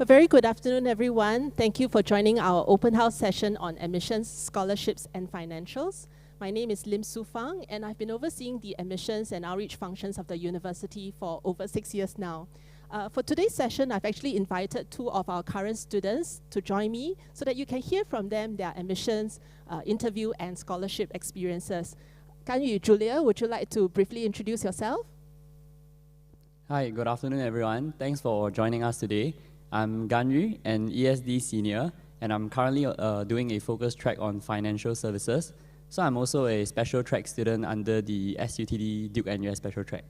A very good afternoon, everyone. Thank you for joining our open house session on admissions, scholarships, and financials. My name is Lim Su Fang, and I've been overseeing the admissions and outreach functions of the university for over 6 years now. For today's session, I've actually invited two of our current students to join me so that you can hear from them their admissions, interview, and scholarship experiences. Gan Yu, Julia, would you like to briefly introduce yourself? Hi, good afternoon, everyone. Thanks for joining us today. I'm Gan Yu, an ESD senior, and I'm currently doing a focus track on financial services. So I'm also a special track student under the SUTD Duke NUS special track.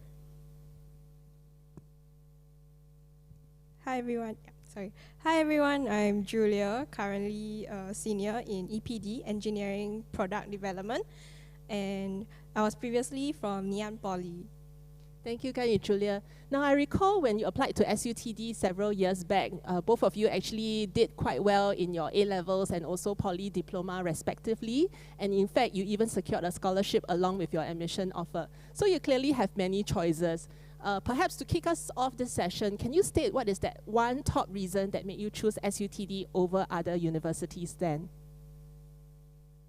Hi everyone, I'm Julia, currently a senior in EPD, Engineering Product Development, and I was previously from Ngee Ann Poly. Thank you, Gan Yu, Julia. Now, I recall when you applied to SUTD several years back, both of you actually did quite well in your A-levels and also Poly Diploma respectively. And in fact, you even secured a scholarship along with your admission offer. So you clearly have many choices. Perhaps to kick us off this session, can you state what is that one top reason that made you choose SUTD over other universities then?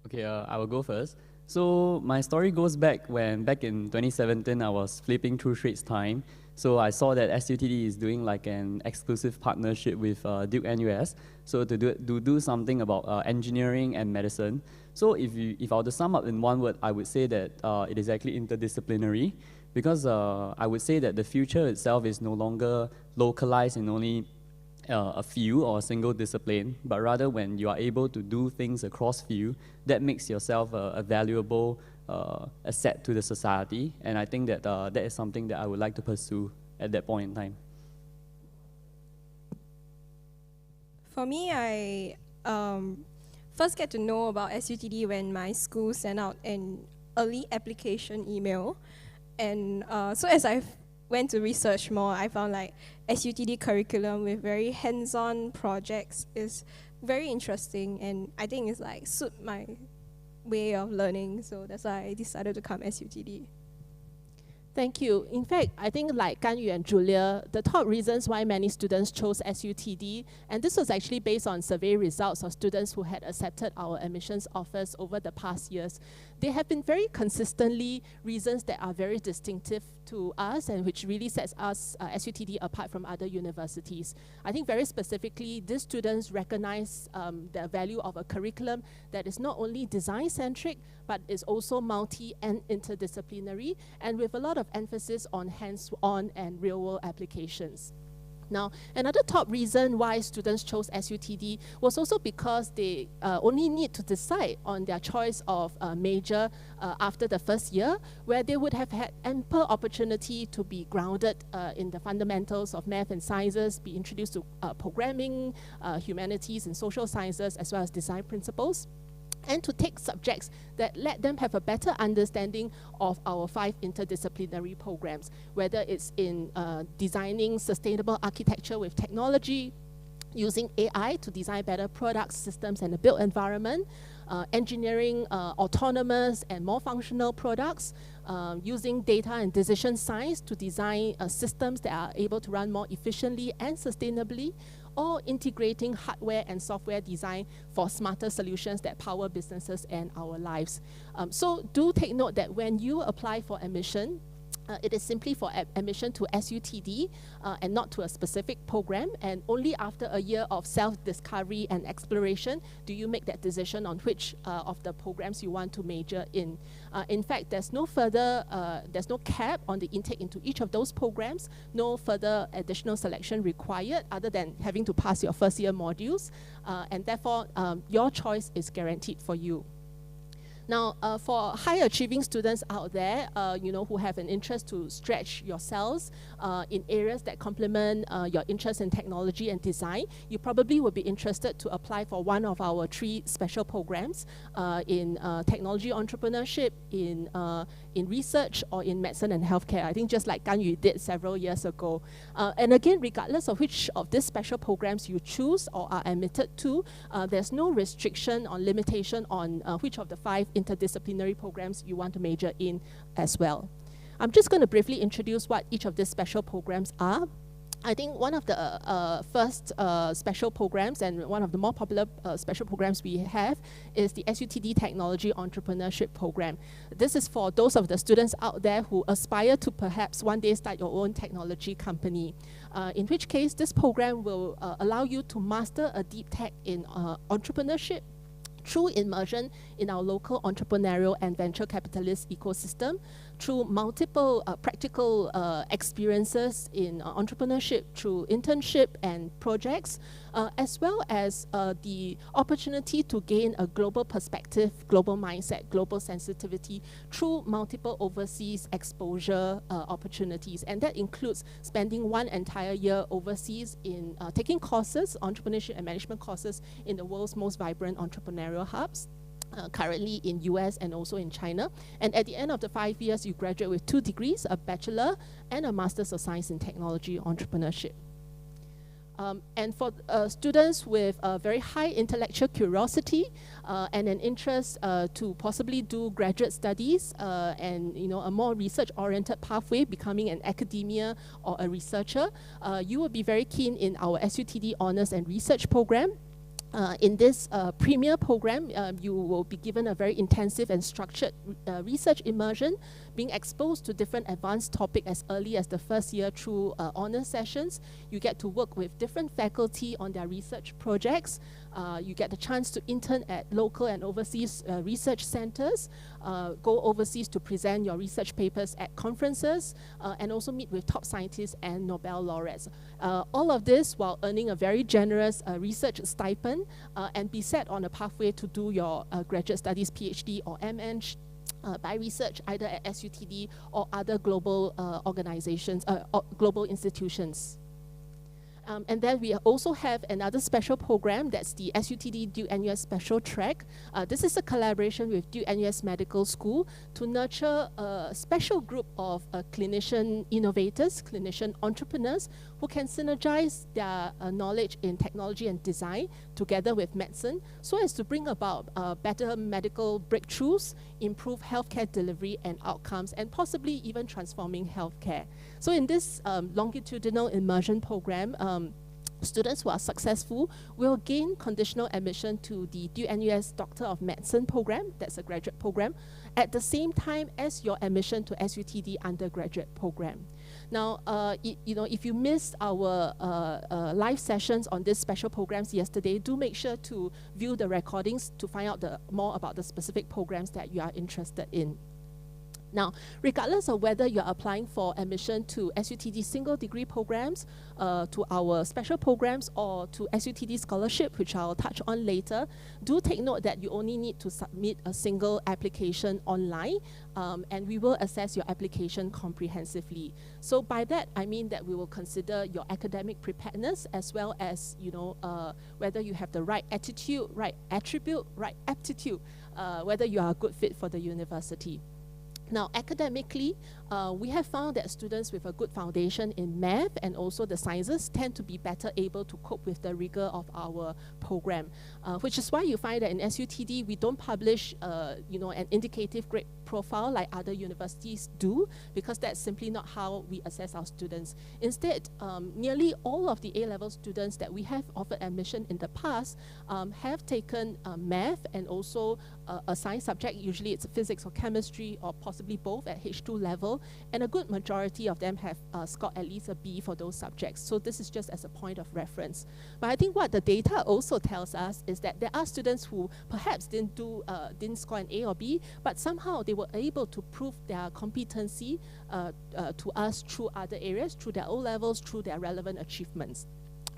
Okay, I will go first. So my story goes back when, back in 2017, I was flipping through Straits Times. So I saw that SUTD is doing like an exclusive partnership with Duke NUS. So to do something about engineering and medicine. So if I were to sum up in one word, I would say that it is actually interdisciplinary, because I would say that the future itself is no longer localized in only a few or a single discipline, but rather when you are able to do things across field, that makes yourself a valuable asset to the society. And I think that that is something that I would like to pursue at that point in time. For me, I first get to know about SUTD when my school sent out an early application email. And so as I went to research more, I found like SUTD curriculum with very hands-on projects is very interesting, and I think it's like suit my way of learning, so that's why I decided to come SUTD. Thank you. In fact, I think like Gan Yu and Julia, the top reasons why many students chose SUTD, and this was actually based on survey results of students who had accepted our admissions offers over the past years. They have been very consistently reasons that are very distinctive to us and which really sets us, SUTD, apart from other universities. I think very specifically, these students recognize the value of a curriculum that is not only design-centric, but is also multi and interdisciplinary, and with a lot of emphasis on hands-on and real-world applications. Now, another top reason why students chose SUTD was also because they only need to decide on their choice of major after the first year, where they would have had ample opportunity to be grounded in the fundamentals of math and sciences, be introduced to programming, humanities and social sciences, as well as design principles, and to take subjects that let them have a better understanding of our 5 interdisciplinary programs, whether it's in designing sustainable architecture with technology, using AI to design better products, systems, and a built environment, engineering autonomous and more functional products, using data and decision science to design systems that are able to run more efficiently and sustainably, or integrating hardware and software design for smarter solutions that power businesses and our lives. So do take note that when you apply for admission, it is simply for admission to SUTD and not to a specific program, and only after a year of self-discovery and exploration do you make that decision on which of the programs you want to major in. In fact, there's no cap on the intake into each of those programs, no further additional selection required other than having to pass your first year modules, and therefore your choice is guaranteed for you. Now, for high-achieving students out there, who have an interest to stretch yourselves in areas that complement your interest in technology and design, you probably would be interested to apply for one of our 3 special programs in technology entrepreneurship, in research, or in medicine and healthcare. I think just like Gan Yu did several years ago. And again, regardless of which of these special programs you choose or are admitted to, there's no restriction or limitation on which of the 5 interdisciplinary programs you want to major in as well. I'm just going to briefly introduce what each of these special programs are. I think one of the first special programs and one of the more popular special programs we have is the SUTD Technology Entrepreneurship Program. This is for those of the students out there who aspire to perhaps one day start your own technology company. In which case, this program will allow you to master a deep tech in entrepreneurship through immersion in our local entrepreneurial and venture capitalist ecosystem, through multiple practical experiences in entrepreneurship, through internship and projects, as well as the opportunity to gain a global perspective, global mindset, global sensitivity through multiple overseas exposure opportunities. And that includes spending one entire year overseas in taking courses, entrepreneurship and management courses in the world's most vibrant entrepreneurial hubs. Currently in US and also in China. And at the end of the 5 years, you graduate with 2 degrees, a bachelor and a master's of science in technology entrepreneurship. And for students with a very high intellectual curiosity and an interest to possibly do graduate studies and a more research-oriented pathway, becoming an academia or a researcher, you will be very keen in our SUTD Honours and Research Program. In this premier program, you will be given a very intensive and structured research immersion, being exposed to different advanced topics as early as the first year through honor sessions. You get to work with different faculty on their research projects. You get the chance to intern at local and overseas research centers, go overseas to present your research papers at conferences, and also meet with top scientists and Nobel laureates. All of this while earning a very generous research stipend and be set on a pathway to do your graduate studies, PhD or MN by research, either at SUTD or other global organizations, global institutions. And then we also have another special program, that's the SUTD Duke NUS Special Track. This is a collaboration with Duke NUS Medical School to nurture a special group of clinician innovators, clinician entrepreneurs, who can synergize their knowledge in technology and design together with medicine, so as to bring about better medical breakthroughs, improve healthcare delivery and outcomes, and possibly even transforming healthcare. So in this longitudinal immersion program, students who are successful will gain conditional admission to the Duke NUS Doctor of Medicine program, that's a graduate program, at the same time as your admission to SUTD undergraduate program. Now, if you missed our live sessions on these special programs yesterday, do make sure to view the recordings to find out more about the specific programs that you are interested in. Now, regardless of whether you're applying for admission to SUTD single degree programs, to our special programs, or to SUTD scholarship, which I'll touch on later, do take note that you only need to submit a single application online, and we will assess your application comprehensively. So by that, I mean that we will consider your academic preparedness, as well as whether you have the right attitude, right attribute, right aptitude, whether you are a good fit for the university. Now, academically, we have found that students with a good foundation in math and also the sciences tend to be better able to cope with the rigor of our program, which is why you find that in SUTD, we don't publish, an indicative grade profile like other universities do, because that's simply not how we assess our students. Instead, nearly all of the A-level students that we have offered admission in the past have taken math and also a science subject. Usually it's physics or chemistry or possibly both at H2 level, and a good majority of them have scored at least a B for those subjects. So this is just as a point of reference. But I think what the data also tells us is that there are students who perhaps didn't score an A or B, but somehow they were able to prove their competency to us through other areas, through their O-levels, through their relevant achievements.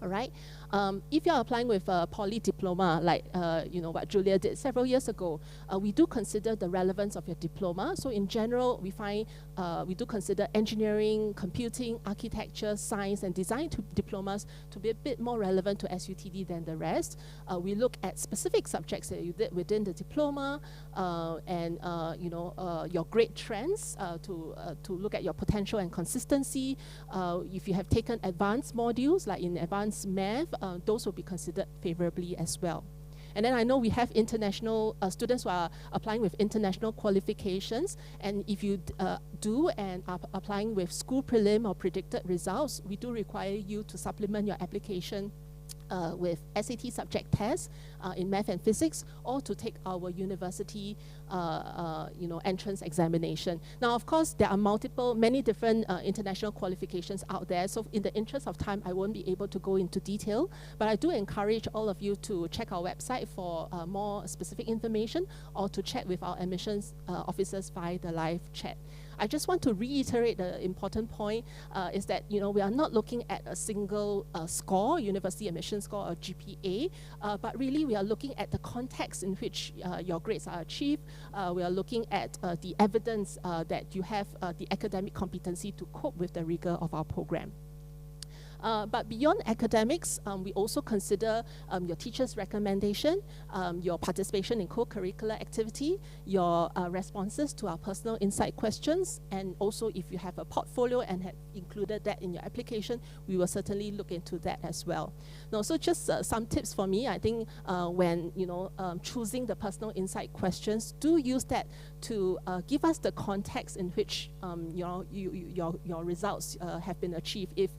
All right. If you're applying with a poly diploma, like what Julia did several years ago, we do consider the relevance of your diploma. So in general, we find we do consider engineering, computing, architecture, science, and design diplomas to be a bit more relevant to SUTD than the rest. We look at specific subjects that you did within the diploma, and your grade trends to look at your potential and consistency. If you have taken advanced modules, like in advanced math, those will be considered favorably as well. And then I know we have international students who are applying with international qualifications, and if you do and are applying with school prelim or predicted results, we do require you to supplement your application with SAT subject tests in math and physics, or to take our university entrance examination. Now, of course, there are many different international qualifications out there, so in the interest of time, I won't be able to go into detail, but I do encourage all of you to check our website for more specific information, or to chat with our admissions officers via the live chat. I just want to reiterate the important point is that we are not looking at a single score, university admission score or GPA, but really we are looking at the context in which your grades are achieved. We are looking at the evidence that you have the academic competency to cope with the rigor of our program. But beyond academics, we also consider your teacher's recommendation, your participation in co-curricular activity, your responses to our personal insight questions, and also if you have a portfolio and have included that in your application, we will certainly look into that as well. Now, so just some tips for me. I think when choosing the personal insight questions, do use that to give us the context in which your results have been achieved. If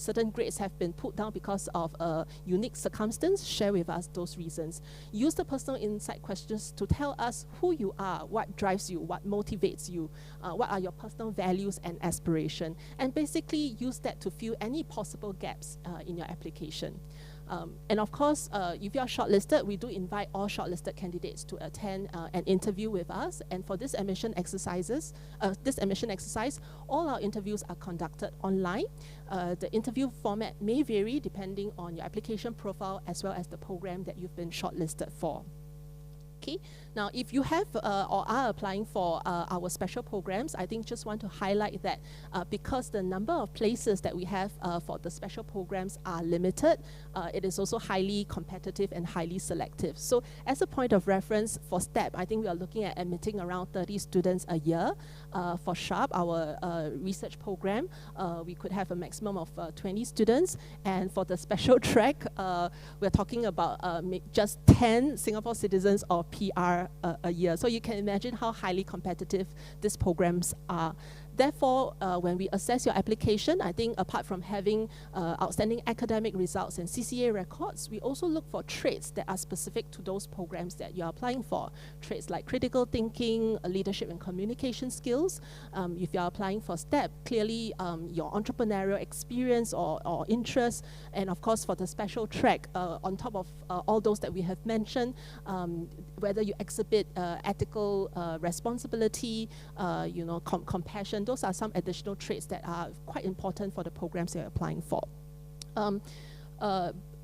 certain grades have been put down because of a unique circumstance, share with us those reasons. Use the personal insight questions to tell us who you are, what drives you, what motivates you, what are your personal values and aspiration, and basically use that to fill any possible gaps in your application. And of course, if you are shortlisted, we do invite all shortlisted candidates to attend an interview with us. And for this admission exercise, all our interviews are conducted online. The interview format may vary depending on your application profile as well as the program that you've been shortlisted for. Okay. Now, if you have or are applying for our special programs, I think just want to highlight that because the number of places that we have for the special programs are limited, it is also highly competitive and highly selective. So as a point of reference for STEP, I think we are looking at admitting around 30 students a year. For SHARP, our research program, we could have a maximum of 20 students. And for the special track, we're talking about just 10 Singapore citizens or PR a year. So you can imagine how highly competitive these programs are. Therefore, when we assess your application, I think apart from having outstanding academic results and CCA records, we also look for traits that are specific to those programs that you're applying for. Traits like critical thinking, leadership and communication skills. If you're applying for STEP, clearly your entrepreneurial experience or interest, and of course for the special track, on top of all those that we have mentioned, whether you exhibit ethical responsibility, compassion, those are some additional traits that are quite important for the programs you're applying for.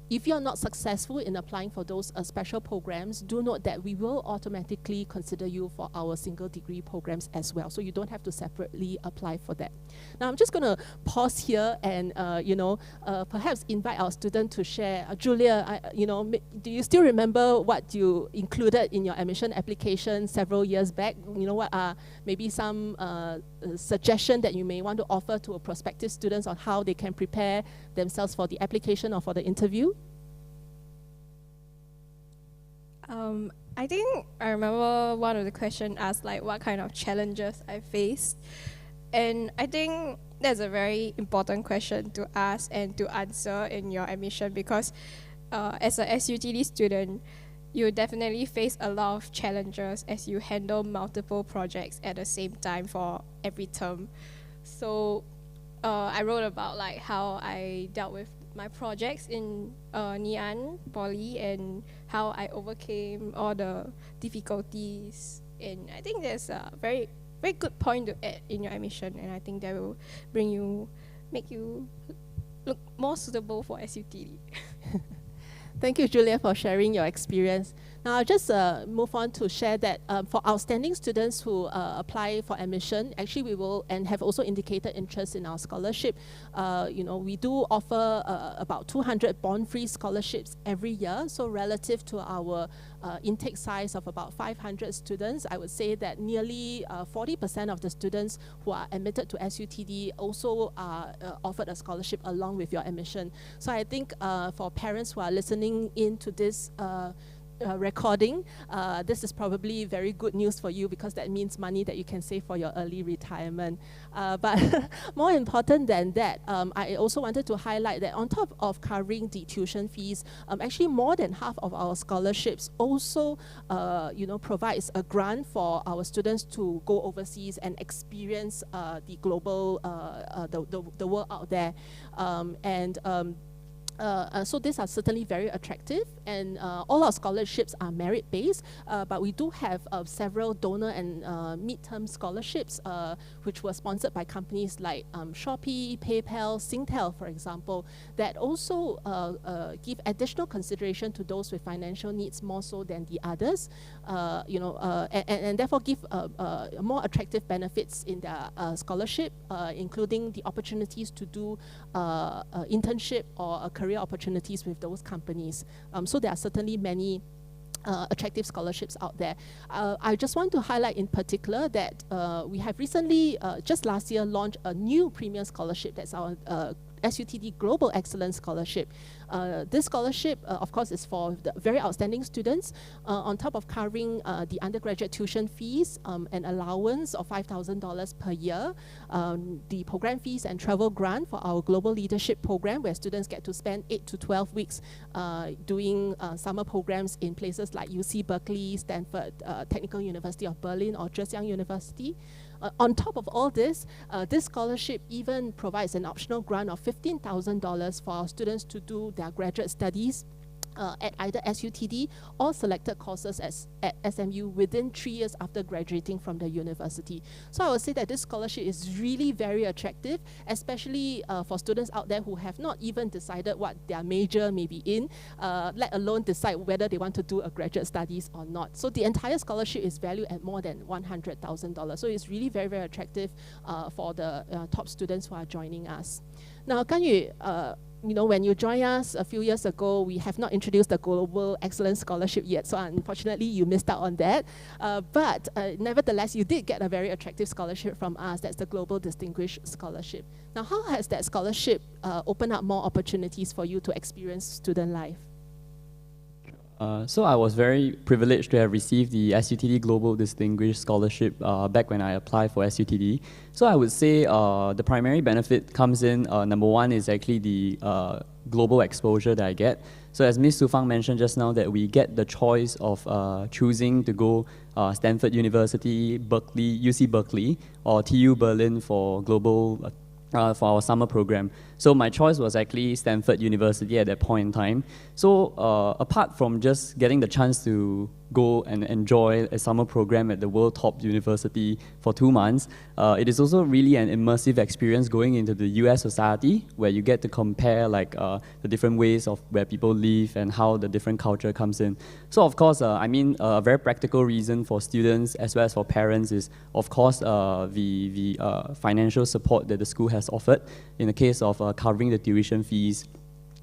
If you're not successful in applying for those special programs, do note that we will automatically consider you for our single degree programs as well. So you don't have to separately apply for that. Now I'm just going to pause here and perhaps invite our student to share. Julia, do you still remember what you included in your admission application several years back? What are maybe some suggestion that you may want to offer to prospective students on how they can prepare themselves for the application or for the interview? I think I remember one of the questions asked like what kind of challenges I faced, and I think that's a very important question to ask and to answer in your admission, because as a SUTD student, you definitely face a lot of challenges as you handle multiple projects at the same time for every term. So I wrote about like how I dealt with my projects in Ngee Ann Poly and how I overcame all the difficulties. And I think there's a very, very good point to add in your admission, and I think that will make you look more suitable for SUTD. Thank you, Julia, for sharing your experience. Now, I'll just move on to share that for outstanding students who apply for admission, actually we will, and have also indicated interest in our scholarship, we do offer about 200 bond-free scholarships every year. So relative to our intake size of about 500 students, I would say that nearly 40% of the students who are admitted to SUTD also are offered a scholarship along with your admission. So I think for parents who are listening in to this recording, this is probably very good news for you because that means money that you can save for your early retirement. But more important than that, I also wanted to highlight that on top of covering the tuition fees, actually more than half of our scholarships also provides a grant for our students to go overseas and experience the global, the world out there. So these are certainly very attractive, and all our scholarships are merit-based, but we do have several donor and mid-term scholarships which were sponsored by companies like Shopee, PayPal, Singtel, for example, that also give additional consideration to those with financial needs more so than the others, and therefore give more attractive benefits in their scholarship, including the opportunities to do internship or a career opportunities with those companies. So there are certainly many attractive scholarships out there. I just want to highlight in particular that we have recently, just last year, launched a new premium scholarship. That's our SUTD Global Excellence Scholarship. This scholarship, of course, is for the very outstanding students, on top of covering the undergraduate tuition fees and allowance of $5,000 per year, the program fees and travel grant for our Global Leadership Program, where students get to spend 8 to 12 weeks doing summer programs in places like UC Berkeley, Stanford, Technical University of Berlin, or Zhejiang University. On top of all this, this scholarship even provides an optional grant of $15,000 for our students to do their graduate studies at either SUTD or selected courses at SMU within 3 years after graduating from the university. So I would say that this scholarship is really very attractive, especially for students out there who have not even decided what their major may be in, let alone decide whether they want to do a graduate studies or not. So the entire scholarship is valued at more than $100,000. So it's really very, very attractive for the top students who are joining us. Now, Gan Yu, when you joined us a few years ago, we have not introduced the Global Excellence Scholarship yet, so unfortunately you missed out on that. But nevertheless, you did get a very attractive scholarship from us. That's the Global Distinguished Scholarship. Now, how has that scholarship opened up more opportunities for you to experience student life? So I was very privileged to have received the SUTD Global Distinguished Scholarship back when I applied for SUTD. So I would say the primary benefit comes in, number one is actually the global exposure that I get. So as Ms. Su Fang mentioned just now, that we get the choice of choosing to go Stanford University, Berkeley, UC Berkeley, or TU Berlin for global for our summer program. So my choice was actually Stanford University at that point in time. So apart from just getting the chance to go and enjoy a summer program at the world top university for 2 months, it is also really an immersive experience going into the US society, where you get to compare the different ways of where people live and how the different culture comes in. So of course, a very practical reason for students as well as for parents is, of course, the financial support that the school has offered in the case of covering the tuition fees,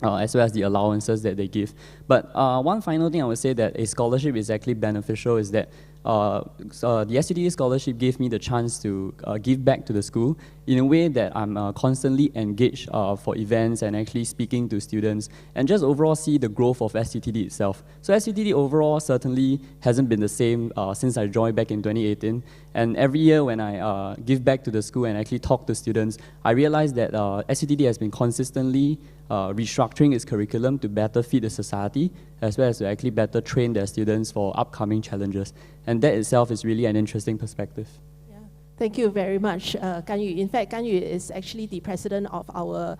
as well as the allowances that they give. But one final thing I would say that a scholarship is actually beneficial is that the SUTD scholarship gave me the chance to give back to the school in a way that I'm constantly engaged for events and actually speaking to students and just overall see the growth of SUTD itself. So SUTD overall certainly hasn't been the same since I joined back in 2018. And every year when I give back to the school and actually talk to students, I realize that SUTD has been consistently restructuring its curriculum to better fit the society, as well as to actually better train their students for upcoming challenges. And that itself is really an interesting perspective. Yeah. Thank you very much, Gan Yu. In fact, Gan Yu is actually the president of our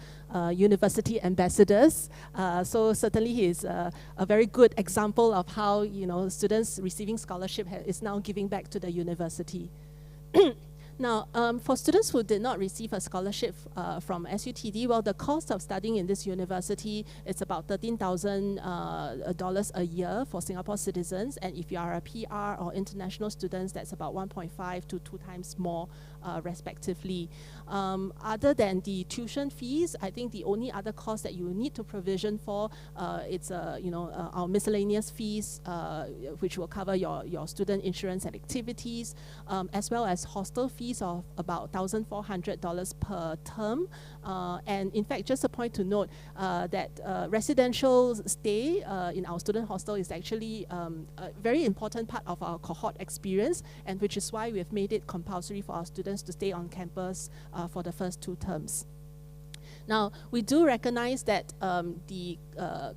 university ambassadors. So certainly he is a very good example of how students receiving scholarship is now giving back to the university. Now, for students who did not receive a scholarship from SUTD, well, the cost of studying in this university is about $13,000 a year for Singapore citizens, and if you are a PR or international students, that's about 1.5 to 2 times more respectively. Other than the tuition fees, I think the only other cost that you need to provision for, it's our miscellaneous fees, which will cover your student insurance and activities, as well as hostel fees of about $1,400 per term. And in fact, just a point to note that residential stay in our student hostel is actually a very important part of our cohort experience, and which is why we have made it compulsory for our students to stay on campus for the first 2 terms. Now, we do recognize that the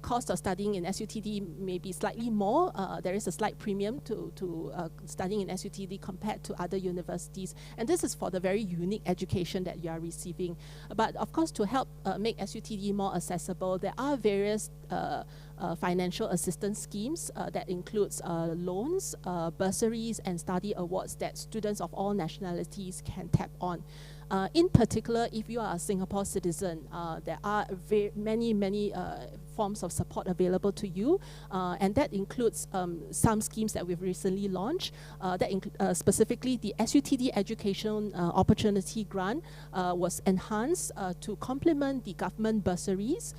cost of studying in SUTD may be slightly more. There is a slight premium to studying in SUTD compared to other universities. And this is for the very unique education that you are receiving. But of course, to help make SUTD more accessible, there are various financial assistance schemes that includes loans, bursaries, and study awards that students of all nationalities can tap on. In particular, if you are a Singapore citizen, there are many forms of support available to you, and that includes some schemes that we've recently launched. Specifically, the SUTD Education Opportunity Grant was enhanced to complement the government bursaries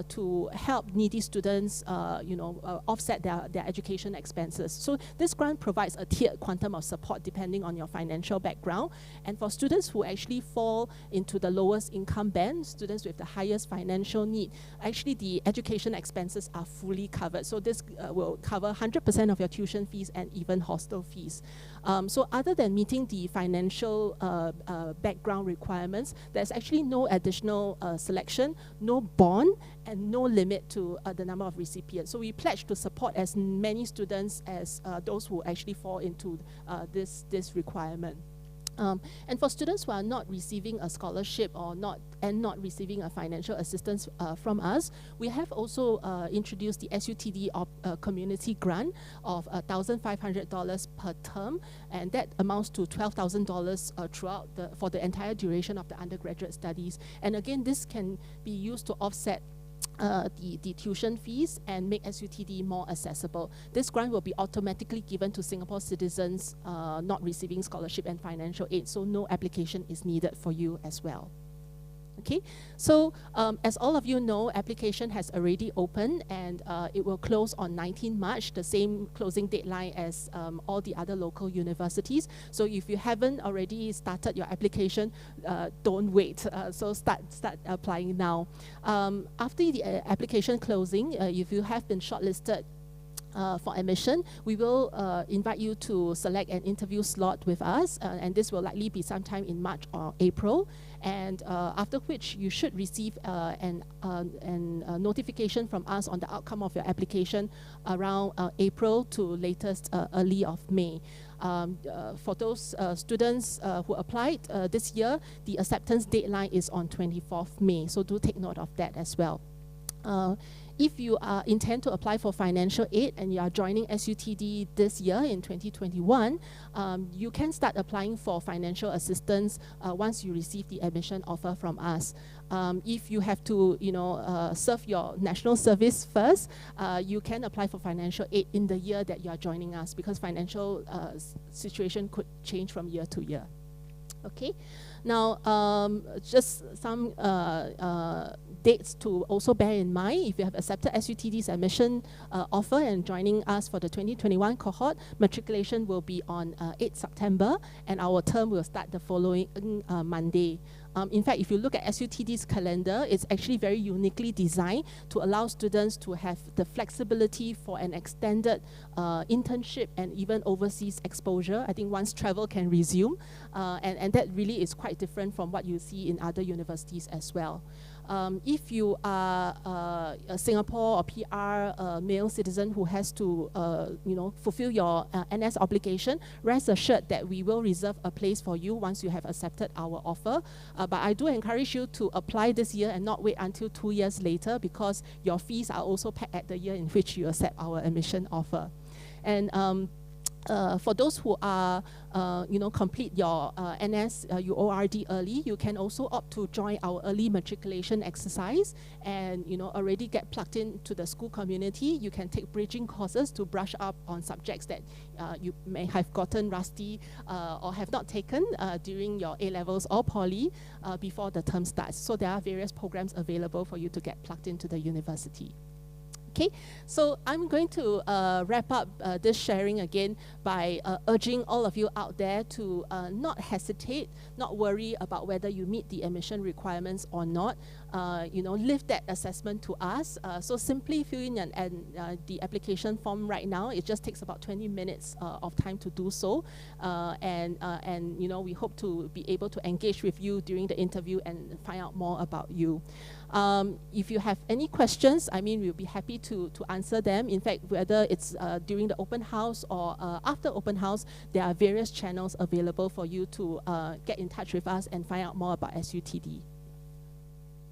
to help needy students, offset their education expenses. So this grant provides a tiered quantum of support depending on your financial background, and for students who actually fall into the lowest income band, students with the highest financial need, actually the education expenses are fully covered. So this will cover 100% of your tuition fees and even hostel fees. So other than meeting the financial background requirements, there's actually no additional selection, no bond, and no limit to the number of recipients. So we pledge to support as many students as those who actually fall into this requirement. And for students who are not receiving a scholarship or not receiving a financial assistance from us, we have also introduced the SUTD community grant of $1,500 per term, and that amounts to $12,000 throughout for the entire duration of the undergraduate studies. And again, this can be used to offset the tuition fees and make SUTD more accessible. This grant will be automatically given to Singapore citizens not receiving scholarship and financial aid, so no application is needed for you as well. Okay, so as all of you know, application has already opened, and it will close on 19 March, the same closing deadline as all the other local universities. So if you haven't already started your application, don't wait. So start applying now. After the application closing, if you have been shortlisted for admission, we will invite you to select an interview slot with us, and this will likely be sometime in March or April. And after which you should receive a notification from us on the outcome of your application around April to latest early of May. For those students who applied this year, the acceptance deadline is on 24th May, so do take note of that as well. If you intend to apply for financial aid and you are joining SUTD this year in 2021, you can start applying for financial assistance once you receive the admission offer from us. If you have to, serve your national service first, you can apply for financial aid in the year that you are joining us, because financial situation could change from year to year. Okay, now just some dates to also bear in mind. If you have accepted SUTD's admission offer and joining us for the 2021 cohort, matriculation will be on 8 September, and our term will start the following Monday. In fact, if you look at SUTD's calendar, it's actually very uniquely designed to allow students to have the flexibility for an extended internship and even overseas exposure. I think once travel can resume, and that really is quite different from what you see in other universities as well. If you are a Singapore or PR male citizen who has to, fulfill your NS obligation, rest assured that we will reserve a place for you once you have accepted our offer. But I do encourage you to apply this year and not wait until 2 years later, because your fees are also paid at the year in which you accept our admission offer. And For those who are, complete your NS, your ORD early, you can also opt to join our early matriculation exercise and, already get plugged into the school community. You can take bridging courses to brush up on subjects that you may have gotten rusty or have not taken during your A-levels or poly before the term starts. So there are various programs available for you to get plugged into the university. Okay, so I'm going to wrap up this sharing again by urging all of you out there to not hesitate, not worry about whether you meet the admission requirements or not. Leave that assessment to us. So simply fill in the application form right now. It just takes about 20 minutes of time to do so. And we hope to be able to engage with you during the interview and find out more about you. If you have any questions, we'll be happy to answer them. In fact, whether it's during the open house or after open house, there are various channels available for you to get in touch with us and find out more about SUTD.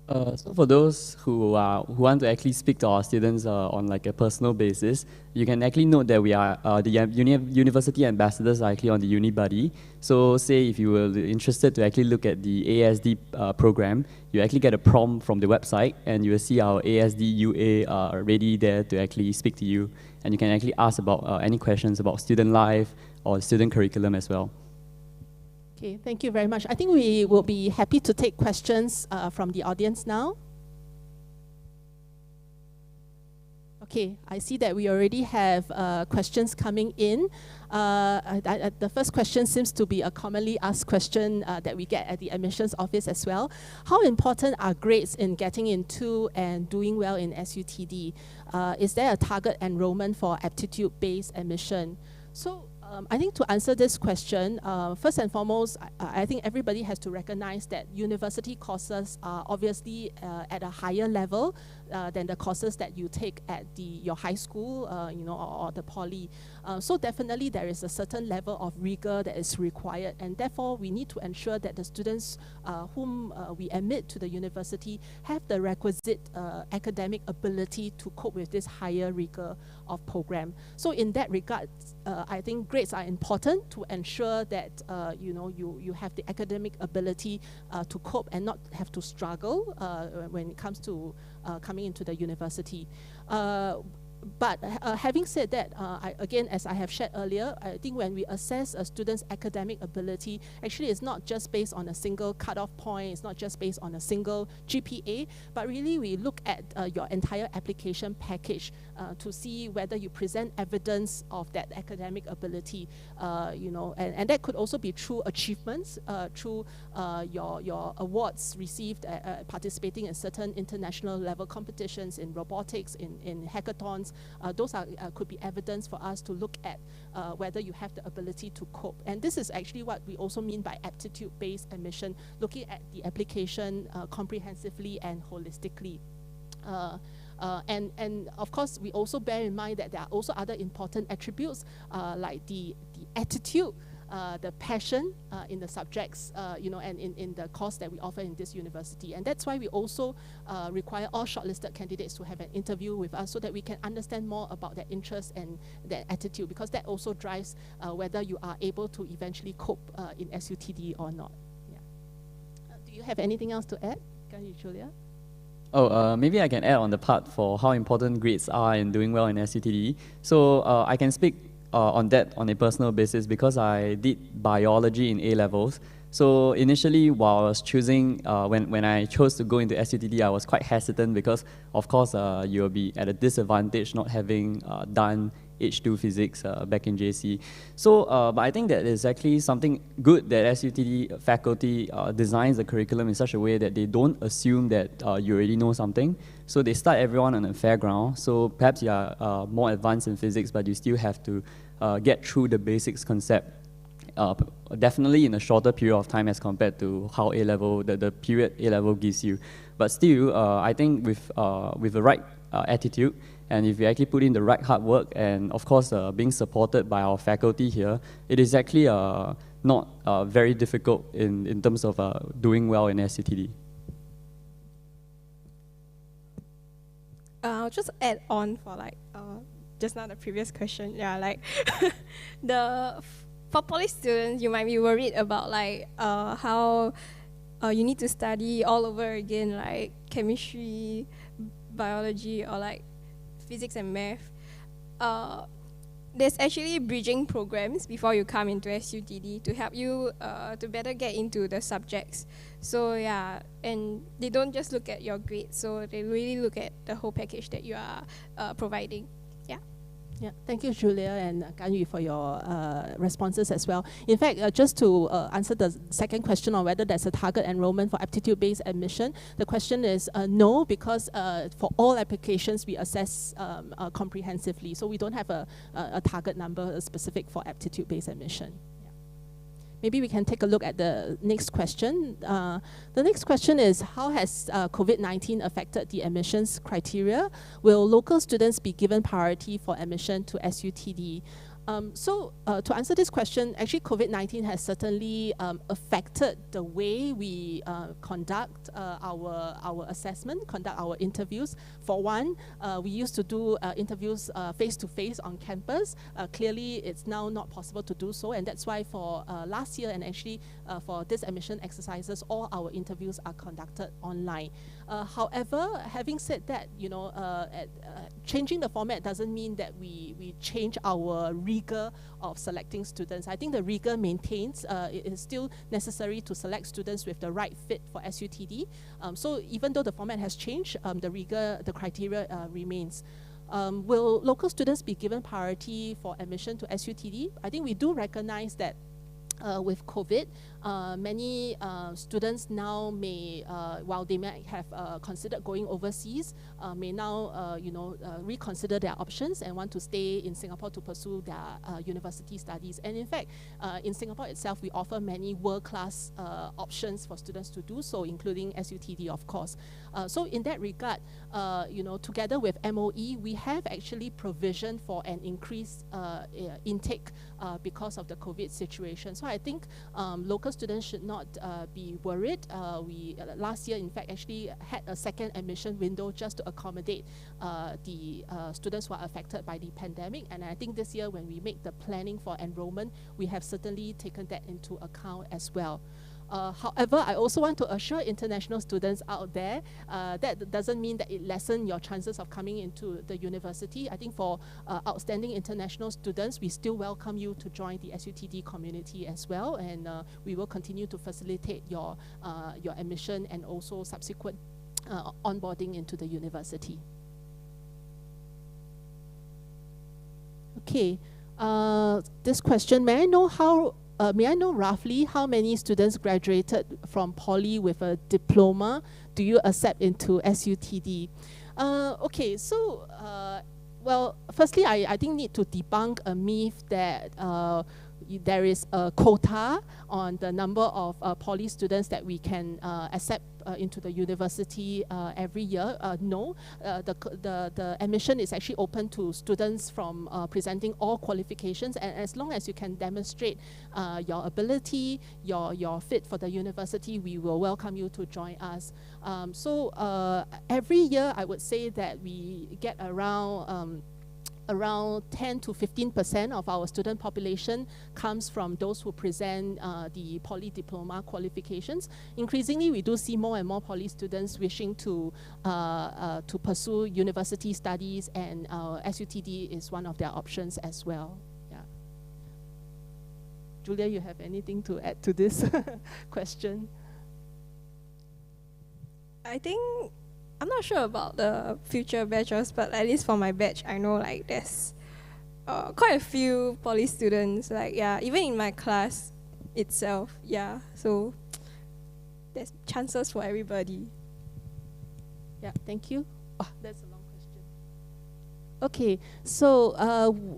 So for those who want to actually speak to our students on like a personal basis, you can actually note that we are the university ambassadors are actually on the UniBuddy. So say if you were interested to actually look at the ASD program, you actually get a prompt from the website and you will see our ASD UA ready there to actually speak to you. And you can actually ask about any questions about student life or student curriculum as well. Okay, thank you very much. I think we will be happy to take questions from the audience now. Okay, I see that we already have questions coming in. The first question seems to be a commonly asked question that we get at the admissions office as well. How important are grades in getting into and doing well in SUTD? Is there a target enrollment for aptitude-based admission? So, I think to answer this question, first and foremost, I think everybody has to recognize that university courses are obviously at a higher level than the courses that you take at your high school, or the poly. So definitely there is a certain level of rigor that is required, and therefore we need to ensure that the students whom we admit to the university have the requisite academic ability to cope with this higher rigor of program. So in that regard, I think grades are important to ensure that you have the academic ability to cope and not have to struggle when it comes to coming into the university. But having said that, again, as I have shared earlier, I think when we assess a student's academic ability, actually it's not just based on a single cutoff point, it's not just based on a single GPA, but really we look at your entire application package to see whether you present evidence of that academic ability, and that could also be through achievements, through your awards received participating in certain international level competitions in robotics, in hackathons. Those could be evidence for us to look at whether you have the ability to cope. And this is actually what we also mean by aptitude-based admission, looking at the application comprehensively and holistically. And of course, we also bear in mind that there are also other important attributes like the attitude, the passion in the subjects, and in the course that we offer in this university. And that's why we also require all shortlisted candidates to have an interview with us so that we can understand more about their interests and their attitude, because that also drives whether you are able to eventually cope in SUTD or not. Yeah. Do you have anything else to add, Julia? Maybe I can add on the part for how important grades are in doing well in SUTD. So I can speak on that on a personal basis because I did biology in A-levels. So initially, while I was choosing, when I chose to go into SUTD, I was quite hesitant because, of course, you'll be at a disadvantage not having done H2 physics back in JC. So, but I think that is actually something good that SUTD faculty designs the curriculum in such a way that they don't assume that you already know something. So they start everyone on a fair ground. So perhaps you are more advanced in physics, but you still have to get through the basics concept. Definitely in a shorter period of time as compared to how A-level, the period A-level gives you. But still, I think with the right attitude, and if you actually put in the right hard work, and of course being supported by our faculty here, it is actually not very difficult in terms of doing well in SUTD. I'll just add on for just now the previous question, yeah, like for poly students, you might be worried about like how you need to study all over again, like chemistry, biology, or like physics and math. There's actually bridging programs before you come into SUTD to help you to better get into the subjects. So yeah, and they don't just look at your grades, so they really look at the whole package that you are providing. Yeah. Yeah, thank you, Julia and Gan Yu, for your responses as well. In fact, just to answer the second question on whether there's a target enrollment for aptitude-based admission, the question is no, because for all applications we assess comprehensively, so we don't have a target number specific for aptitude-based admission. Maybe we can take a look at the next question. The next question is, how has COVID-19 affected the admissions criteria? Will local students be given priority for admission to SUTD? To answer this question, actually COVID-19 has certainly affected the way we conduct our assessment, conduct our interviews. For one, we used to do interviews face-to-face on campus. Clearly, it's now not possible to do so, and that's why for last year and actually for this admission exercises, all our interviews are conducted online. However, having said that, you know, changing the format doesn't mean that we change our rigor of selecting students. I think the rigor maintains. It is still necessary to select students with the right fit for SUTD. So even though the format has changed, the rigor, the criteria remains. Will local students be given priority for admission to SUTD? I think we do recognize that with COVID, many students now may, while they might have considered going overseas, may now, reconsider their options and want to stay in Singapore to pursue their university studies. And in fact, in Singapore itself, we offer many world-class options for students to do so, including SUTD, of course. So in that regard, together with MOE, we have actually provisioned for an increased intake because of the COVID situation. So I think local students should not be worried. We last year, in fact, actually had a second admission window just to accommodate the students who are affected by the pandemic. And I think this year, when we make the planning for enrollment, we have certainly taken that into account as well. However, I also want to assure international students out there that doesn't mean that it lessens your chances of coming into the university. I think for outstanding international students, we still welcome you to join the SUTD community as well, and we will continue to facilitate your admission and also subsequent onboarding into the university. Okay, this question, may I know roughly how many students graduated from poly with a diploma do you accept into SUTD? Okay, so, well, firstly, I think need to debunk a myth that there is a quota on the number of poly students that we can accept into the university every year. No, the admission is actually open to students from presenting all qualifications, and as long as you can demonstrate your ability, your fit for the university, we will welcome you to join us. So every year, I would say that we get around 10 to 15% of our student population comes from those who present the poly diploma qualifications. Increasingly, we do see more and more poly students wishing to pursue university studies, and SUTD is one of their options as well. Yeah. Julia, you have anything to add to this question? I think I'm not sure about the future batches, but at least for my batch, I know like there's quite a few poly students, like yeah, even in my class itself, yeah. So there's chances for everybody. Yeah, thank you. Oh, that's a long question. Okay, so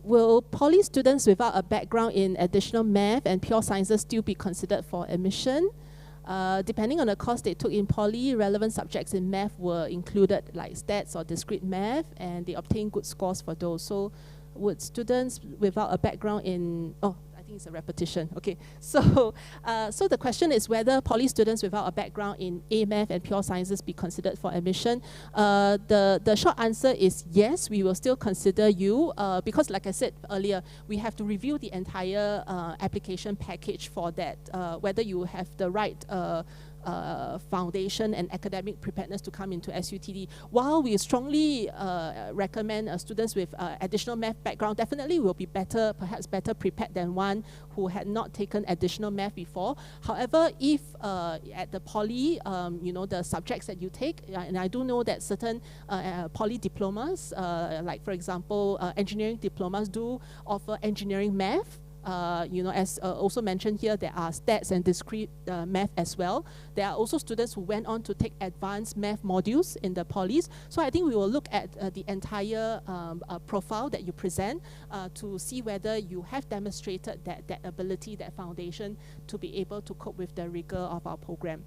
will poly students without a background in additional math and pure sciences still be considered for admission? Depending on the course they took in poly, relevant subjects in math were included, like stats or discrete math, and they obtained good scores for those. So would students without a background in, think it's a repetition. Okay, so so the question is whether poly students without a background in A Math and pure sciences be considered for admission. The short answer is yes, we will still consider you because, like I said earlier, we have to review the entire application package for that, whether you have the right foundation and academic preparedness to come into SUTD. While we strongly recommend students with additional math background, definitely will be better, perhaps better prepared than one who had not taken additional math before. However, if at the poly, you know, the subjects that you take, and I do know that certain poly diplomas, like for example, engineering diplomas do offer engineering math. You know, as also mentioned here, there are stats and discrete math as well. There are also students who went on to take advanced math modules in the polys. So I think we will look at the entire profile that you present to see whether you have demonstrated that ability, that foundation to be able to cope with the rigor of our program.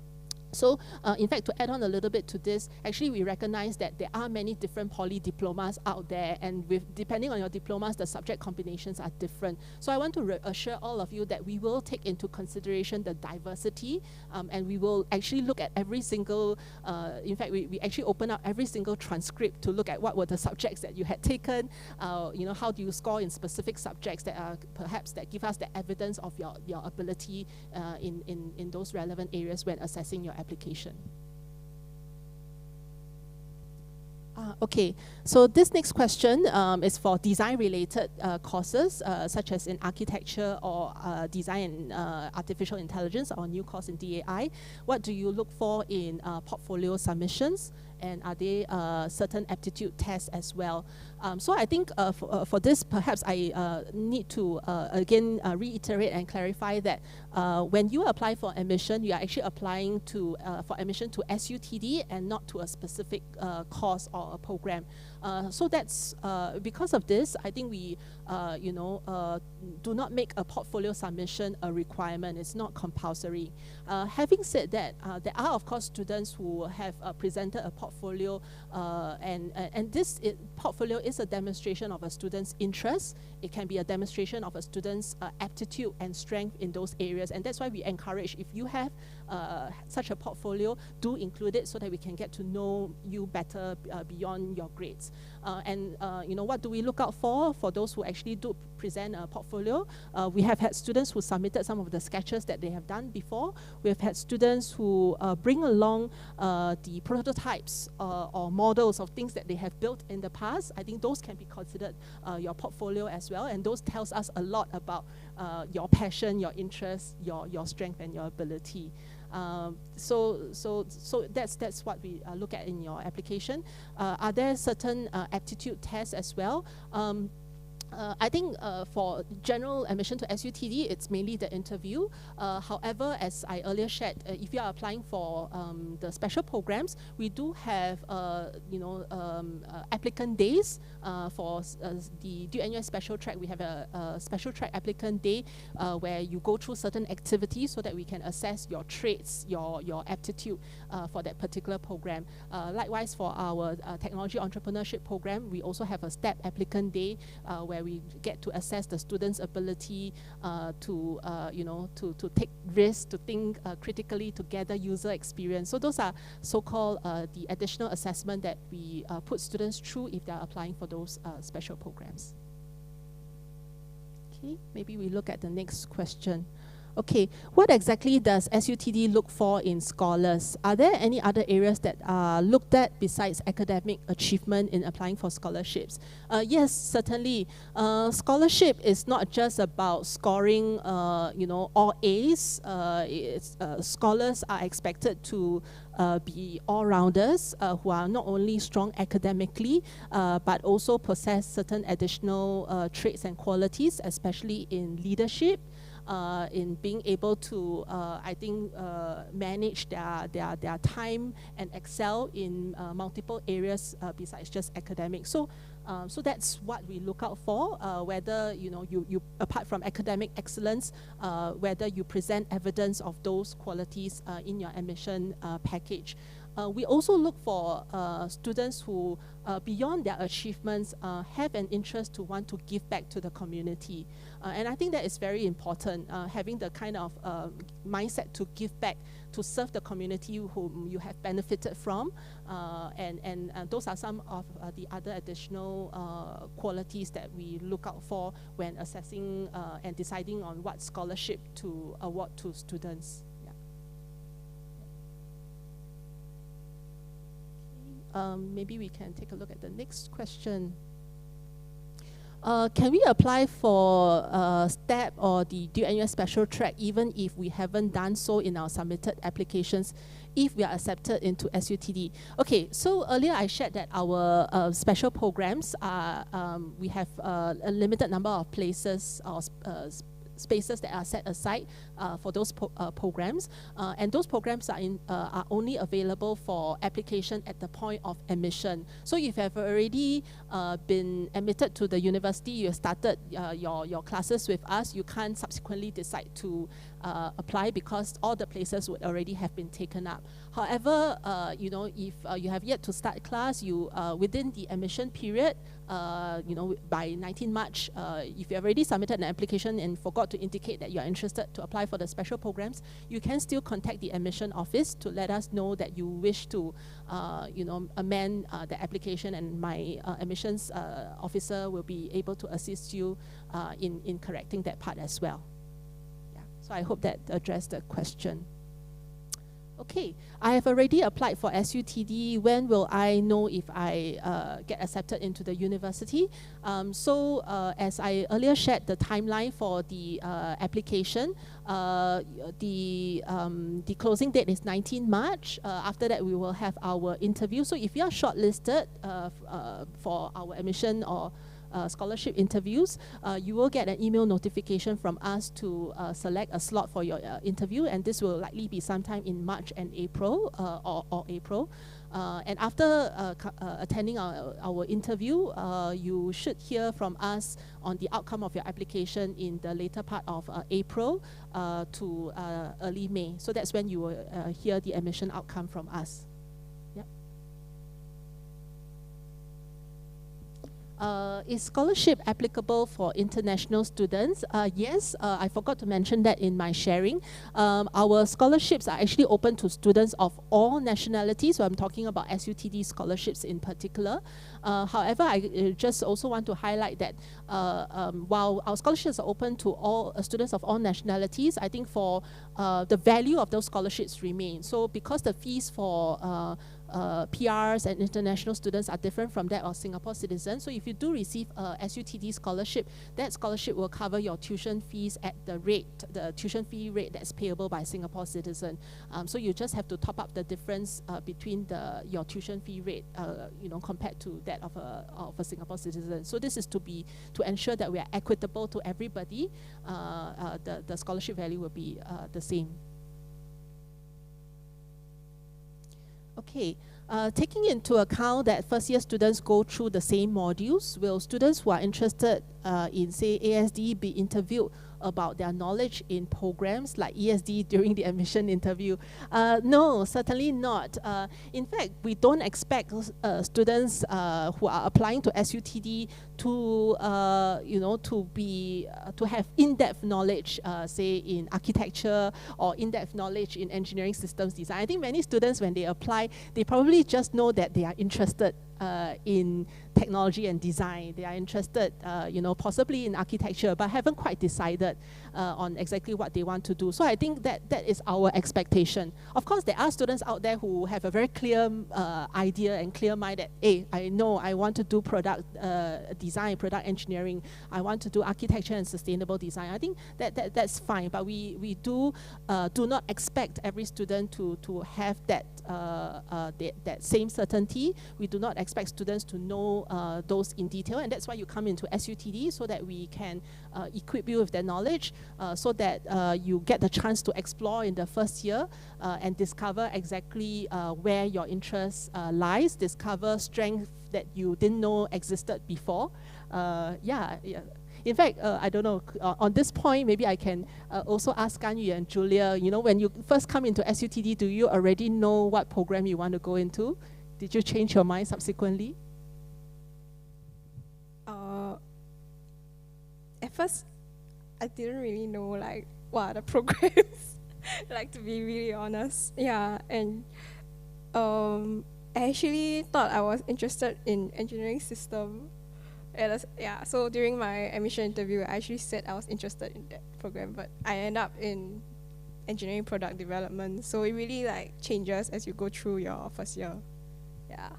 So, in fact, to add on a little bit to this, actually we recognize that there are many different poly diplomas out there, and depending on your diplomas, the subject combinations are different. So I want to assure all of you that we will take into consideration the diversity, and we will actually look at every single, in fact, we actually open up every single transcript to look at what were the subjects that you had taken, you know, how do you score in specific subjects that are perhaps that give us the evidence of your ability in those relevant areas when assessing your application. Okay, so this next question is for design-related courses, such as in architecture or design and artificial intelligence, or new course in DAI. What do you look for in portfolio submissions? And are there certain aptitude tests as well? So I think for this, perhaps I need to again reiterate and clarify that when you apply for admission, you are actually applying to for admission to SUTD and not to a specific course or a program. So that's because of this, I think we you know, do not make a portfolio submission a requirement. It's not compulsory. Having said that, there are of course students who have presented a portfolio, and this portfolio is a demonstration of a student's interest. It can be a demonstration of a student's aptitude and strength in those areas, and that's why we encourage, if you have such a portfolio, do include it so that we can get to know you better beyond your grades. And you know, what do we look out for those who actually do present a portfolio? We have had students who submitted some of the sketches that they have done before. We have had students who bring along the prototypes or models of things that they have built in the past. I think those can be considered your portfolio as well, and those tells us a lot about your passion, your interest, your strength, and your ability. So that's what we look at in your application. Are there certain aptitude tests as well? I think for general admission to SUTD, it's mainly the interview. However, as I earlier shared, if you are applying for the special programs, we do have you know, applicant days for the DUNUS special track. We have a special track applicant day where you go through certain activities so that we can assess your traits, your aptitude for that particular program. Likewise, for our technology entrepreneurship program, we also have a STEP applicant day where we get to assess the students' ability to you know, to take risks, to think critically, to gather user experience. So those are so-called the additional assessment that we put students through if they're applying for those special programs. Okay, maybe we look at the next question. Okay, what exactly does SUTD look for in scholars? Are there any other areas that are looked at besides academic achievement in applying for scholarships? Yes, certainly. Scholarship is not just about scoring, you know, all A's. Scholars are expected to be all-rounders who are not only strong academically, but also possess certain additional traits and qualities, especially in leadership, in being able to, I think, manage their time and excel in multiple areas besides just academics. So that's what we look out for, whether, you know, you apart from academic excellence, whether you present evidence of those qualities in your admission package. We also look for students who, beyond their achievements, have an interest to want to give back to the community. And I think that is very important, having the kind of mindset to give back, to serve the community whom you have benefited from. And those are some of the other additional qualities that we look out for when assessing and deciding on what scholarship to award to students. Maybe we can take a look at the next question. Can we apply for STEP or the DUNUS special track even if we haven't done so in our submitted applications if we are accepted into SUTD? Okay, so earlier I shared that our special programs are, we have a limited number of places or spaces that are set aside for those programs, and those programs are only available for application at the point of admission. So if you have already been admitted to the university, you have started your classes with us, you can't subsequently decide to apply because all the places would already have been taken up. However, you know, if you have yet to start class, you within the admission period, you know, by 19 March, if you have already submitted an application and forgot to indicate that you are interested to apply for the special programs, you can still contact the admission office to let us know that you wish to, you know, amend the application, and my admissions officer will be able to assist you in correcting that part as well. Yeah. So I hope that addressed the question. Okay, I have already applied for SUTD. When will I know if I get accepted into the university? As I earlier shared the timeline for the application, the closing date is 19 March. After that, we will have our interview. So if you are shortlisted for our admission or scholarship interviews, you will get an email notification from us to select a slot for your interview, and this will likely be sometime in March and April or April. And after attending our interview, you should hear from us on the outcome of your application in the later part of April to early May. So that's when you will hear the admission outcome from us. Is scholarship applicable for international students? Yes, I forgot to mention that in my sharing. Our scholarships are actually open to students of all nationalities, so I'm talking about SUTD scholarships in particular. However, I just also want to highlight that while our scholarships are open to all students of all nationalities, I think for the value of those scholarships remain. So because the fees for PRs and international students are different from that of Singapore citizens. So if you do receive a SUTD scholarship, that scholarship will cover your tuition fees at the rate, the tuition fee rate that's payable by Singapore citizen. So you just have to top up the difference between your tuition fee rate, you know, compared to that of a Singapore citizen. So this is to ensure that we are equitable to everybody. The scholarship value will be the same. Okay, taking into account that first-year students go through the same modules, will students who are interested in, say, ASD be interviewed about their knowledge in programs like ESD during the admission interview? No, certainly not. In fact, we don't expect students who are applying to SUTD to, you know, to have in-depth knowledge, say, in architecture or in-depth knowledge in engineering systems design. I think many students, when they apply, they probably just know that they are interested in technology and design. They are interested, you know, possibly in architecture, but haven't quite decided on exactly what they want to do. So I think that is our expectation. Of course, there are students out there who have a very clear idea and clear mind that, hey, I know I want to do product design, product engineering. I want to do architecture and sustainable design. I think that's fine, but we do not expect every student to have that same certainty. We do not expect students to know those in detail, and that's why you come into SUTD, so that we can equip you with their knowledge, so that you get the chance to explore in the first year and discover exactly where your interest lies, discover strength that you didn't know existed before. In fact, I don't know, on this point, maybe I can also ask Gan Yu and Julia, you know, when you first come into SUTD, do you already know what program you want to go into? Did you change your mind subsequently? At first, I didn't really know like what are the programs, like to be really honest. Yeah, and I actually thought I was interested in engineering system. Yeah, so during my admission interview, I actually said I was interested in that program, but I end up in engineering product development. So it really like changes as you go through your first year. Yeah.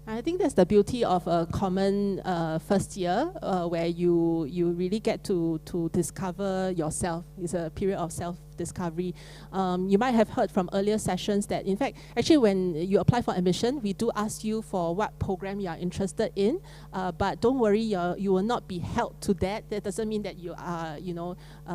I think that's the beauty of a common first year where you really get to discover yourself. It's a period of self-discovery. You might have heard from earlier sessions that, in fact, actually when you apply for admission, we do ask you for what program you are interested in, but don't worry, you will not be held to that. That doesn't mean that you are,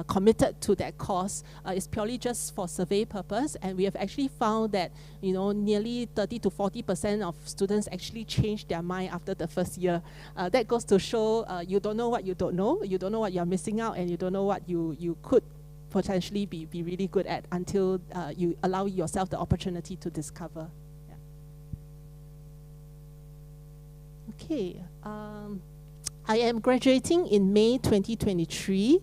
committed to that course. It's purely just for survey purpose, and we have actually found that, nearly 30 to 40% of students actually change their mind after the first year. That goes to show you don't know what you don't know what you're missing out, and you don't know what you could potentially be really good at until you allow yourself the opportunity to discover. Yeah. Okay, I am graduating in May 2023.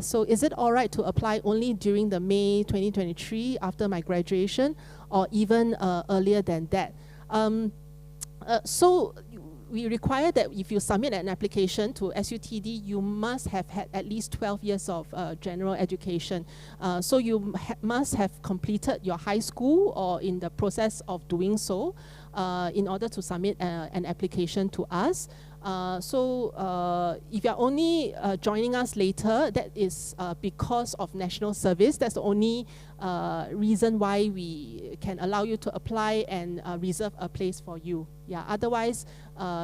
So is it all right to apply only during the May 2023 after my graduation, or even earlier than that? So we require that if you submit an application to SUTD, you must have had at least 12 years of general education. So you must have completed your high school or in the process of doing so in order to submit an application to us. If you're only joining us later, that is because of national service. That's the only reason why we can allow you to apply and reserve a place for you. Yeah. Otherwise,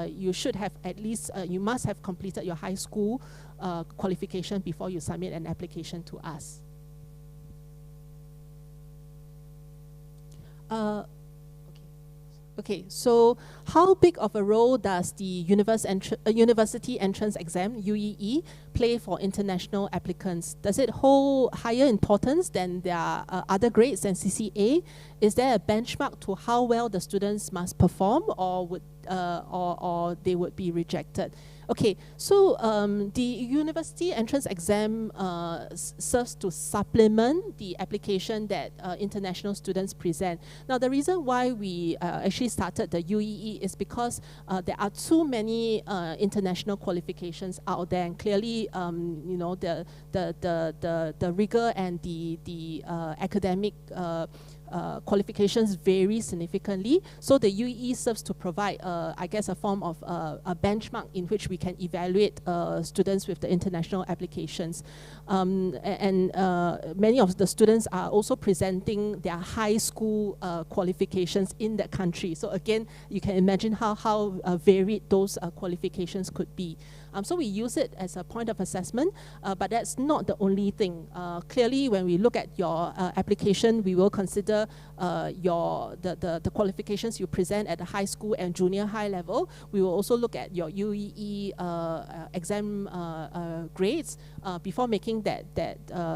you should have at least, you must have completed your high school qualification before you submit an application to us. Okay, so how big of a role does the University Entrance Exam, UEE, play for international applicants? Does it hold higher importance than their other grades than CCA? Is there a benchmark to how well the students must perform, or they would be rejected? Okay, so the University Entrance Exam serves to supplement the application that international students present. Now, the reason why we actually started the UEE is because there are too many international qualifications out there, and clearly, the rigor and the academic qualifications vary significantly. So the UEE serves to provide, I guess, a form of a benchmark in which we can evaluate students with the international applications. Many of the students are also presenting their high school qualifications in that country. So again, you can imagine how varied those qualifications could be. So we use it as a point of assessment, but that's not the only thing. Clearly, when we look at your application, we will consider the qualifications you present at the high school and junior high level. We will also look at your UEE exam grades before making that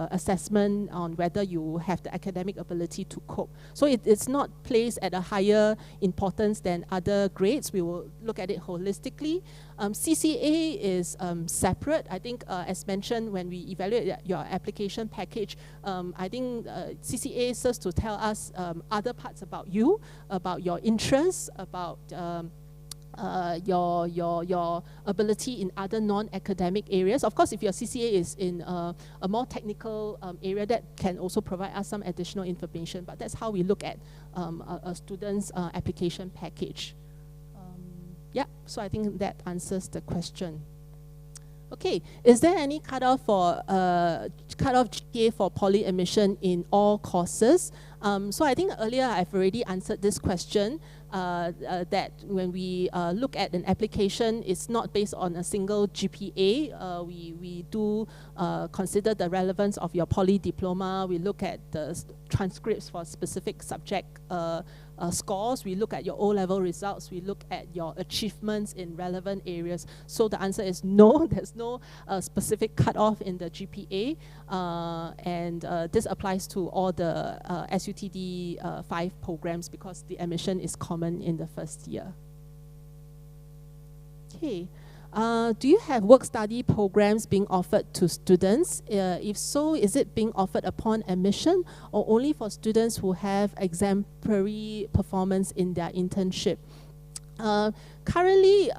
assessment on whether you have the academic ability to cope. So it's not placed at a higher importance than other grades. We will look at it holistically. CCA is separate. I think, as mentioned, when we evaluate your application package, I think CCA serves to tell us other parts about you, about your interests, about your ability in other non-academic areas. Of course, if your CCA is in a more technical area, that can also provide us some additional information. But that's how we look at a student's application package. Yeah, so I think that answers the question. Okay, is there any cutoff GPA for poly admission in all courses? So I think earlier I've already answered this question, that when we look at an application, it's not based on a single GPA. We do consider the relevance of your poly diploma. We look at the transcripts for specific subject scores, we look at your O-level results, we look at your achievements in relevant areas. So the answer is no, there's no specific cutoff in the GPA, and this applies to all the SUTD 5 programs because the admission is common in the first year. Okay. Do you have work-study programs being offered to students? If so, is it being offered upon admission or only for students who have exemplary performance in their internship? Currently,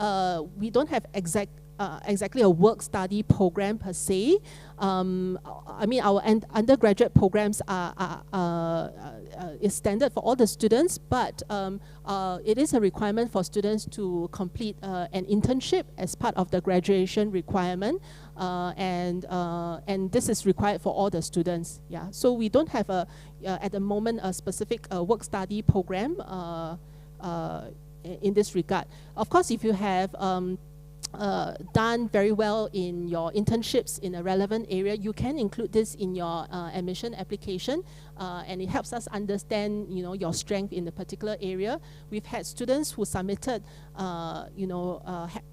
we don't have exactly a work-study program per se. I mean, our undergraduate programs is standard for all the students, but it is a requirement for students to complete an internship as part of the graduation requirement, and this is required for all the students. Yeah, so we don't have at the moment a specific work-study program in this regard. Of course, if you have done very well in your internships in a relevant area, you can include this in your admission application, and it helps us understand, you know, your strength in a particular area. We've had students who submitted,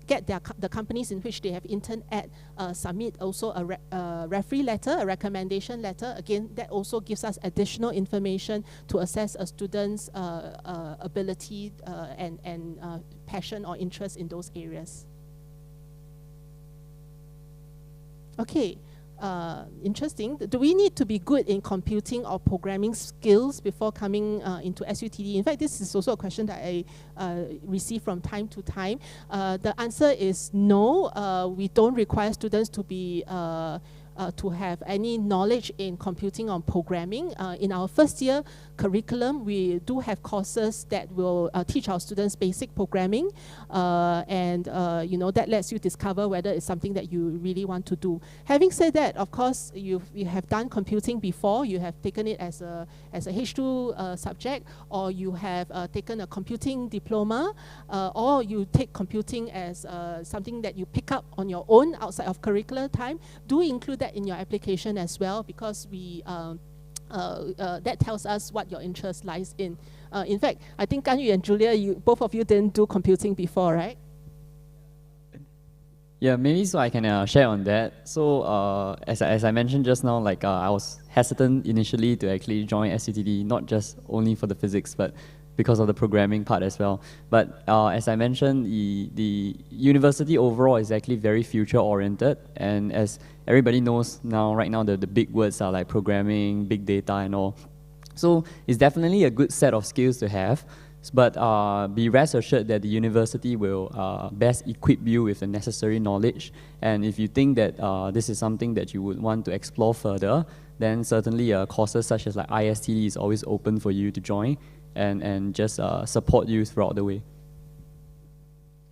get the companies in which they have interned at submit also a referee letter, a recommendation letter. Again, that also gives us additional information to assess a student's ability and passion or interest in those areas. Okay, interesting. Do we need to be good in computing or programming skills before coming into SUTD? In fact, this is also a question that I receive from time to time. The answer is no. We don't require students to be to have any knowledge in computing or programming. In our first year curriculum, we do have courses that will teach our students basic programming, and you know, that lets you discover whether it's something that you really want to do. Having said that, of course, you have done computing before, you have taken it as a H2 subject, or you have taken a computing diploma, or you take computing as something that you pick up on your own outside of curricular time. Do include that in your application as well, because we that tells us what your interest lies in. In fact, I think Gan Yu and Julia, both of you didn't do computing before, right? Yeah, maybe so I can share on that. So as I mentioned just now, like I was hesitant initially to actually join SUTD, not just only for the physics, but because of the programming part as well. But as I mentioned, the university overall is actually very future-oriented, and as everybody knows now, right now, the big words are like programming, big data and all. So it's definitely a good set of skills to have, but be rest assured that the university will best equip you with the necessary knowledge. And if you think that this is something that you would want to explore further, then certainly courses such as like ISTD is always open for you to join, and just support you throughout the way.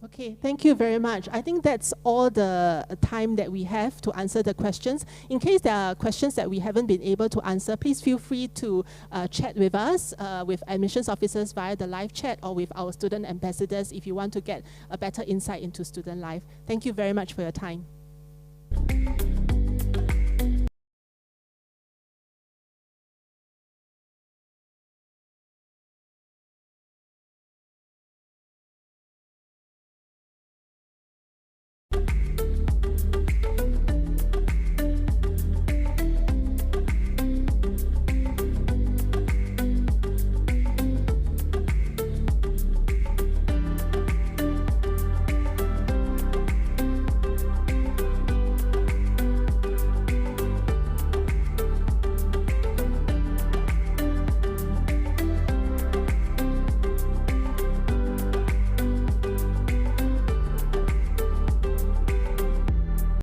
Okay, thank you very much. I think that's all the time that we have to answer the questions. In case there are questions that we haven't been able to answer, please feel free to chat with us, with admissions officers via the live chat, or with our student ambassadors if you want to get a better insight into student life. Thank you very much for your time.